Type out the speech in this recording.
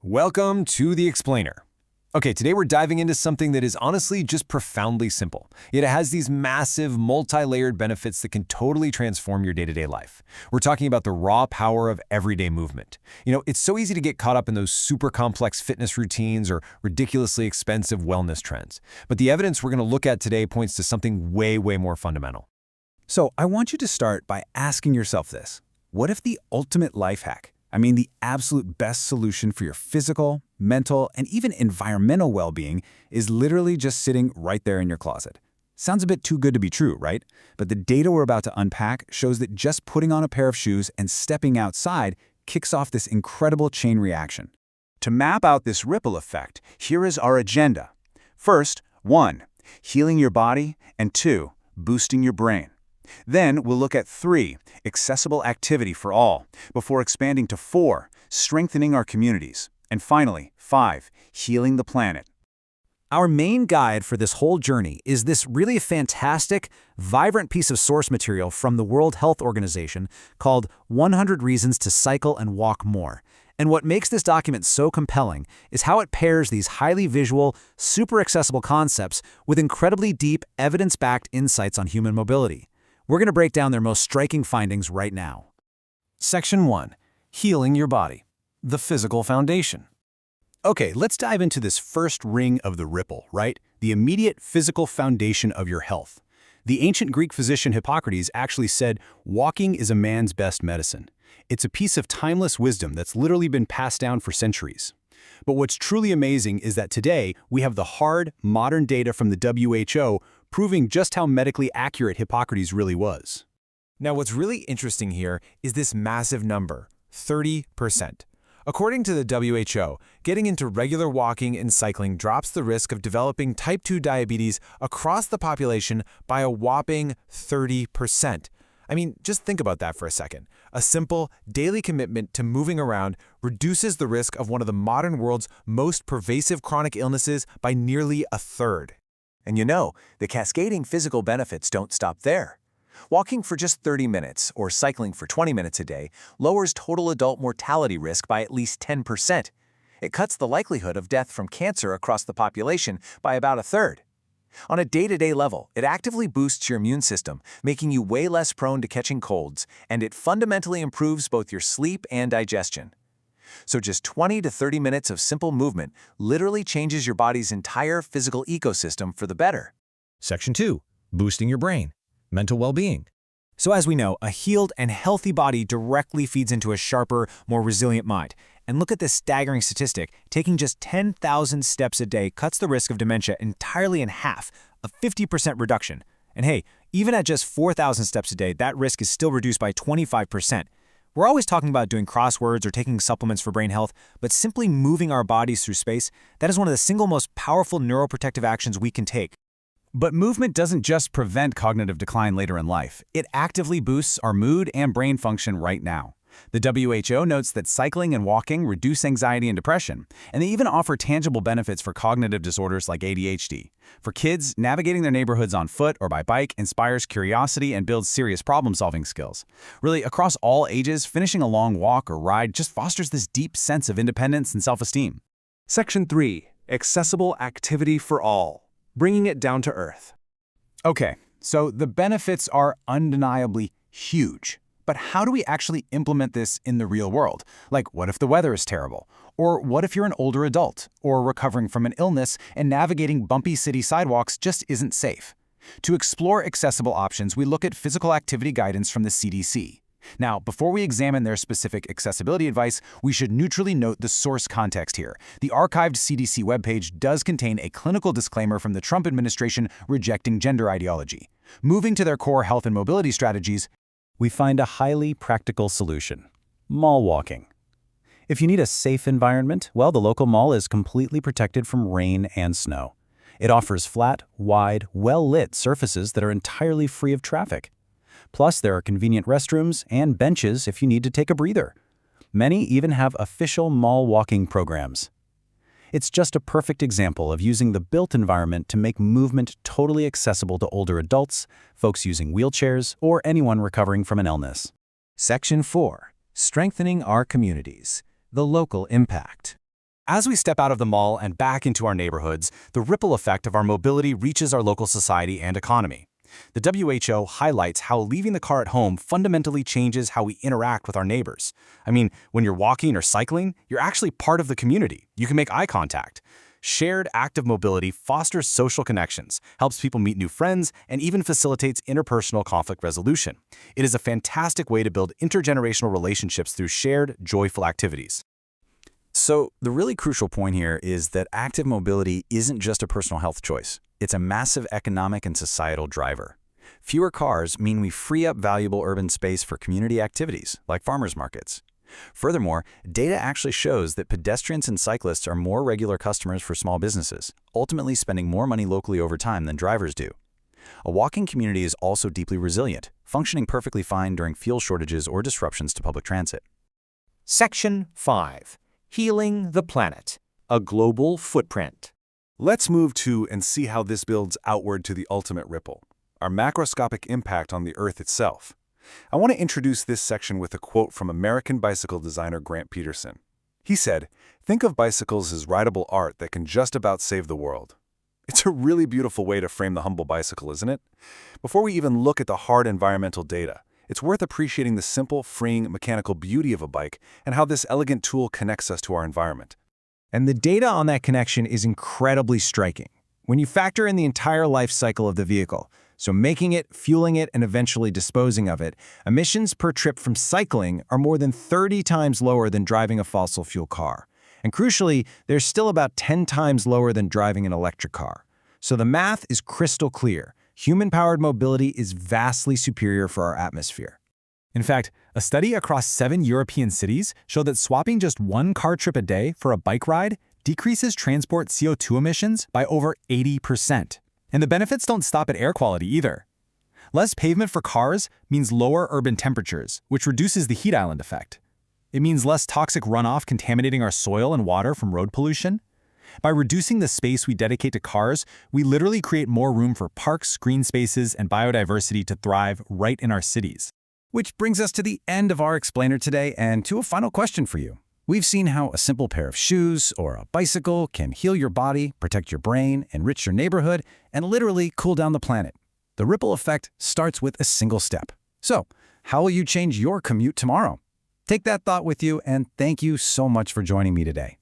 Welcome to The Explainer. Okay, today we're diving into something that is honestly just profoundly simple, yet it has these massive, multi-layered benefits that can totally transform your day-to-day life. We're talking about the raw power of everyday movement. It's so easy to get caught up in those super complex fitness routines or ridiculously expensive wellness trends. But the evidence we're going to look at today points to something way more fundamental. So I want you to start by asking yourself this. What if the ultimate life hack, the absolute best solution for your physical, mental, and even environmental well-being is literally just sitting right there in your closet? Sounds a bit too good to be true, right? But the data we're about to unpack shows that just putting on a pair of shoes and stepping outside kicks off this incredible chain reaction. To map out this ripple effect, here is our agenda. First, 1. Healing your body, and 2. Boosting your brain. Then we'll look at 3, accessible activity for all, before expanding to 4, strengthening our communities, and finally, 5, healing the planet. Our main guide for this whole journey is this really fantastic, vibrant piece of source material from the World Health Organization called 100 Reasons to Cycle and Walk More. And what makes this document so compelling is how it pairs these highly visual, super accessible concepts with incredibly deep, evidence-backed insights on human mobility. We're going to break down their most striking findings right now. Section 1. Healing your body. The physical foundation. Okay, let's dive into this first ring of the ripple, right? The immediate physical foundation of your health. The ancient Greek physician Hippocrates actually said, "Walking is a man's best medicine." It's a piece of timeless wisdom that's literally been passed down for centuries. But what's truly amazing is that today we have the hard, modern data from the WHO proving just how medically accurate Hippocrates really was. Now, what's really interesting here is this massive number, 30%. According to the WHO, getting into regular walking and cycling drops the risk of developing type 2 diabetes across the population by a whopping 30%. Just think about that for a second. A simple, daily commitment to moving around reduces the risk of one of the modern world's most pervasive chronic illnesses by nearly a third. And the cascading physical benefits don't stop there. Walking for just 30 minutes or cycling for 20 minutes a day lowers total adult mortality risk by at least 10%. It cuts the likelihood of death from cancer across the population by about a third. On a day-to-day level, it actively boosts your immune system, making you way less prone to catching colds, and it fundamentally improves both your sleep and digestion. So just 20 to 30 minutes of simple movement literally changes your body's entire physical ecosystem for the better. Section 2. Boosting your brain. Mental well-being. So as we know, a healed and healthy body directly feeds into a sharper, more resilient mind. And look at this staggering statistic. Taking just 10,000 steps a day cuts the risk of dementia entirely in half, a 50% reduction. And hey, even at just 4,000 steps a day, that risk is still reduced by 25%. We're always talking about doing crosswords or taking supplements for brain health, but simply moving our bodies through space, that is one of the single most powerful neuroprotective actions we can take. But movement doesn't just prevent cognitive decline later in life. It actively boosts our mood and brain function right now. The WHO notes that cycling and walking reduce anxiety and depression, and they even offer tangible benefits for cognitive disorders like ADHD. For kids, navigating their neighborhoods on foot or by bike inspires curiosity and builds serious problem-solving skills. Really, across all ages, finishing a long walk or ride just fosters this deep sense of independence and self-esteem. Section 3. Accessible activity for all. Bringing it down to earth. Okay, so the benefits are undeniably huge. But how do we actually implement this in the real world? Like, what if the weather is terrible? Or what if you're an older adult or recovering from an illness and navigating bumpy city sidewalks just isn't safe? To explore accessible options, we look at physical activity guidance from the CDC. Now, before we examine their specific accessibility advice, we should neutrally note the source context here. The archived CDC webpage does contain a clinical disclaimer from the Trump administration rejecting gender ideology. Moving to their core health and mobility strategies, we find a highly practical solution: mall walking. If you need a safe environment, well, the local mall is completely protected from rain and snow. It offers flat, wide, well-lit surfaces that are entirely free of traffic. Plus, there are convenient restrooms and benches if you need to take a breather. Many even have official mall walking programs. It's just a perfect example of using the built environment to make movement totally accessible to older adults, folks using wheelchairs, or anyone recovering from an illness. Section 4. Strengthening our communities. The local impact. As we step out of the mall and back into our neighborhoods, the ripple effect of our mobility reaches our local society and economy. The WHO highlights how leaving the car at home fundamentally changes how we interact with our neighbors. I mean, when you're walking or cycling, you're actually part of the community. You can make eye contact. Shared active mobility fosters social connections, helps people meet new friends, and even facilitates interpersonal conflict resolution. It is a fantastic way to build intergenerational relationships through shared, joyful activities. So, the really crucial point here is that active mobility isn't just a personal health choice. It's a massive economic and societal driver. Fewer cars mean we free up valuable urban space for community activities, like farmers markets. Furthermore, data actually shows that pedestrians and cyclists are more regular customers for small businesses, ultimately spending more money locally over time than drivers do. A walking community is also deeply resilient, functioning perfectly fine during fuel shortages or disruptions to public transit. Section 5. Healing the planet. A global footprint. Let's move to and see how this builds outward to the ultimate ripple, our macroscopic impact on the Earth itself. I want to introduce this section with a quote from American bicycle designer Grant Peterson. He said, "Think of bicycles as rideable art that can just about save the world." It's a really beautiful way to frame the humble bicycle, isn't it? Before we even look at the hard environmental data, it's worth appreciating the simple, freeing, mechanical beauty of a bike and how this elegant tool connects us to our environment. And the data on that connection is incredibly striking. When you factor in the entire life cycle of the vehicle, so making it, fueling it, and eventually disposing of it, emissions per trip from cycling are more than 30 times lower than driving a fossil fuel car. And crucially, they're still about 10 times lower than driving an electric car. So the math is crystal clear. Human-powered mobility is vastly superior for our atmosphere. In fact, a study across 7 European cities showed that swapping just one car trip a day for a bike ride decreases transport CO2 emissions by over 80%. And the benefits don't stop at air quality either. Less pavement for cars means lower urban temperatures, which reduces the heat island effect. It means less toxic runoff contaminating our soil and water from road pollution. By reducing the space we dedicate to cars, we literally create more room for parks, green spaces, and biodiversity to thrive right in our cities. Which brings us to the end of our explainer today and to a final question for you. We've seen how a simple pair of shoes or a bicycle can heal your body, protect your brain, enrich your neighborhood, and literally cool down the planet. The ripple effect starts with a single step. So, how will you change your commute tomorrow? Take that thought with you, and thank you so much for joining me today.